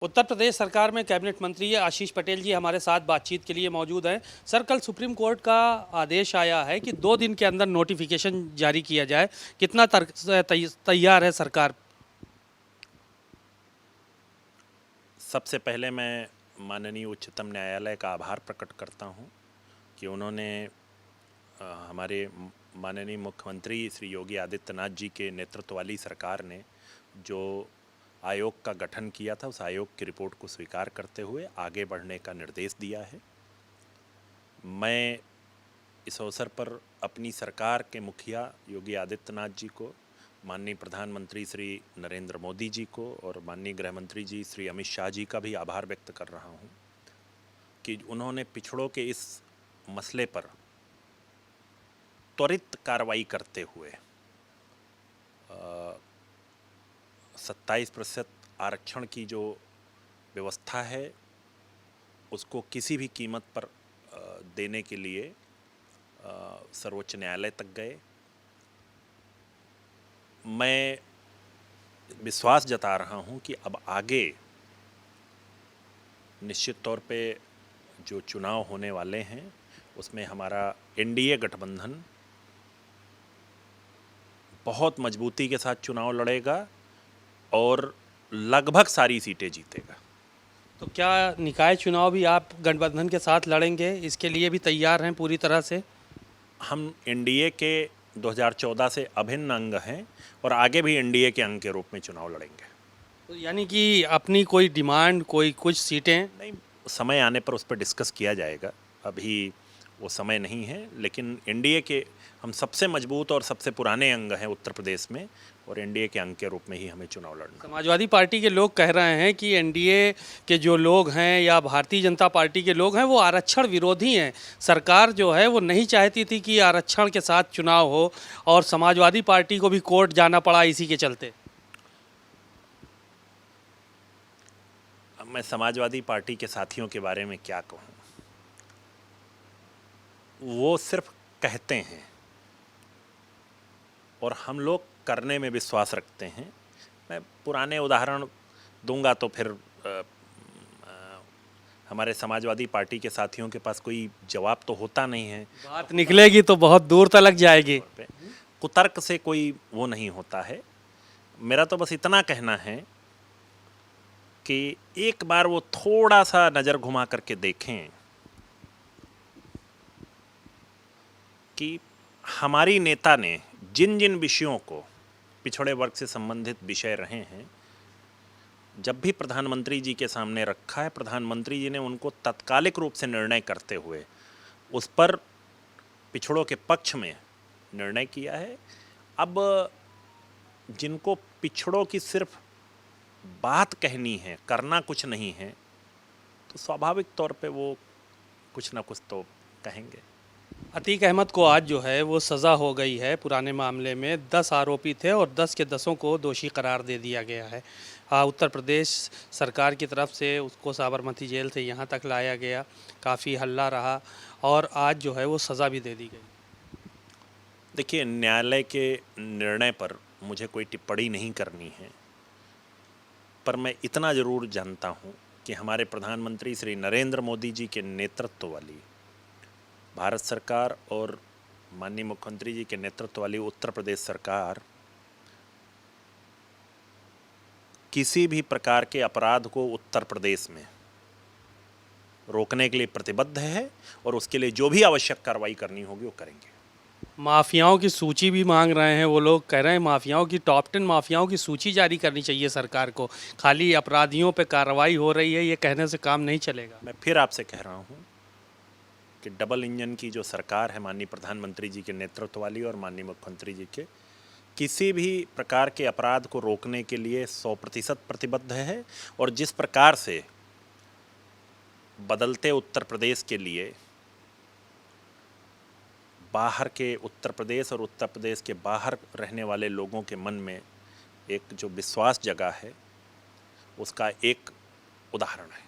उत्तर प्रदेश सरकार में कैबिनेट मंत्री आशीष पटेल जी हमारे साथ बातचीत के लिए मौजूद हैं। सर, कल सुप्रीम कोर्ट का आदेश आया है कि 2 दिन के अंदर नोटिफिकेशन जारी किया जाए। कितना तैयार है सरकार? सबसे पहले मैं माननीय उच्चतम न्यायालय का आभार प्रकट करता हूं कि उन्होंने हमारे माननीय मुख्यमंत्री श्री योगी आदित्यनाथ जी के नेतृत्व वाली सरकार ने जो आयोग का गठन किया था, उस आयोग की रिपोर्ट को स्वीकार करते हुए आगे बढ़ने का निर्देश दिया है। मैं इस अवसर पर अपनी सरकार के मुखिया योगी आदित्यनाथ जी को, माननीय प्रधानमंत्री श्री नरेंद्र मोदी जी को और माननीय गृह मंत्री जी श्री अमित शाह जी का भी आभार व्यक्त कर रहा हूं कि उन्होंने पिछड़ों के इस मसले पर त्वरित कार्रवाई करते हुए 27% आरक्षण की जो व्यवस्था है उसको किसी भी कीमत पर देने के लिए सर्वोच्च न्यायालय तक गए। मैं विश्वास जता रहा हूं कि अब आगे निश्चित तौर पे जो चुनाव होने वाले हैं उसमें हमारा एनडीए गठबंधन बहुत मजबूती के साथ चुनाव लड़ेगा और लगभग सारी सीटें जीतेगा। तो क्या निकाय चुनाव भी आप गठबंधन के साथ लड़ेंगे? इसके लिए भी तैयार हैं पूरी तरह से? हम एनडीए के 2014 से अभिन्न अंग हैं और आगे भी एनडीए के अंग के रूप में चुनाव लड़ेंगे। तो यानी कि अपनी कोई डिमांड, कोई कुछ सीटें? नहीं, समय आने पर उस पर डिस्कस किया जाएगा, अभी वो समय नहीं है। लेकिन एनडीए के हम सबसे मजबूत और सबसे पुराने अंग हैं उत्तर प्रदेश में और एनडीए के अंग के रूप में ही हमें चुनाव लड़ना। समाजवादी पार्टी के लोग कह रहे हैं कि एनडीए के जो लोग हैं या भारतीय जनता पार्टी के लोग हैं वो आरक्षण विरोधी हैं। सरकार जो है वो नहीं चाहती थी कि आरक्षण के साथ चुनाव हो और समाजवादी पार्टी को भी कोर्ट जाना पड़ा इसी के चलते। अब मैं समाजवादी पार्टी के साथियों के बारे में क्या कहूँ, वो सिर्फ कहते हैं और हम लोग करने में विश्वास रखते हैं। मैं पुराने उदाहरण दूंगा तो फिर हमारे समाजवादी पार्टी के साथियों के पास कोई जवाब तो होता नहीं है। बात निकलेगी तो बहुत दूर तक जाएगी। कुतर्क से कोई वो नहीं होता है। मेरा तो बस इतना कहना है कि एक बार वो थोड़ा सा नज़र घुमा करके देखें कि हमारी नेता ने जिन जिन विषयों को, पिछड़े वर्ग से संबंधित विषय रहे हैं, जब भी प्रधानमंत्री जी के सामने रखा है, प्रधानमंत्री जी ने उनको तात्कालिक रूप से निर्णय करते हुए उस पर पिछड़ों के पक्ष में निर्णय किया है। अब जिनको पिछड़ों की सिर्फ बात कहनी है, करना कुछ नहीं है, तो स्वाभाविक तौर पे वो कुछ ना कुछ तो कहेंगे। अतीक अहमद को आज जो है वो सज़ा हो गई है। पुराने मामले में 10 आरोपी थे और 10 के 10 को दोषी करार दे दिया गया है। उत्तर प्रदेश सरकार की तरफ से उसको साबरमती जेल से यहाँ तक लाया गया, काफ़ी हल्ला रहा और आज जो है वो सज़ा भी दे दी गई। देखिए, न्यायालय के निर्णय पर मुझे कोई टिप्पणी नहीं करनी है, पर मैं इतना ज़रूर जानता हूँ कि हमारे प्रधानमंत्री श्री नरेंद्र मोदी जी के नेतृत्व वाली भारत सरकार और माननीय मुख्यमंत्री जी के नेतृत्व वाली उत्तर प्रदेश सरकार किसी भी प्रकार के अपराध को उत्तर प्रदेश में रोकने के लिए प्रतिबद्ध है और उसके लिए जो भी आवश्यक कार्रवाई करनी होगी वो करेंगे। माफियाओं की सूची भी मांग रहे हैं वो लोग, कह रहे हैं माफियाओं की टॉप 10 माफियाओं की सूची जारी करनी चाहिए सरकार को। खाली अपराधियों पे कार्रवाई हो रही है ये कहने से काम नहीं चलेगा। मैं फिर आपसे कह रहा हूँ कि डबल इंजन की जो सरकार है माननीय प्रधानमंत्री जी के नेतृत्व वाली और माननीय मुख्यमंत्री जी के, किसी भी प्रकार के अपराध को रोकने के लिए 100% प्रतिबद्ध है। और जिस प्रकार से बदलते उत्तर प्रदेश के लिए बाहर के उत्तर प्रदेश और उत्तर प्रदेश के बाहर रहने वाले लोगों के मन में एक जो विश्वास जगा है, उसका एक उदाहरण है।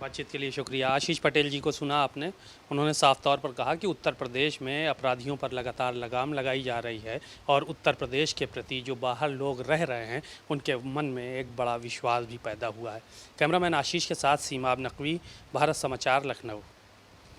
बातचीत के लिए शुक्रिया। आशीष पटेल जी को सुना आपने, उन्होंने साफ तौर पर कहा कि उत्तर प्रदेश में अपराधियों पर लगातार लगाम लगाई जा रही है और उत्तर प्रदेश के प्रति जो बाहर लोग रह रहे हैं उनके मन में एक बड़ा विश्वास भी पैदा हुआ है। कैमरामैन आशीष के साथ सीमाब नकवी, भारत समाचार, लखनऊ।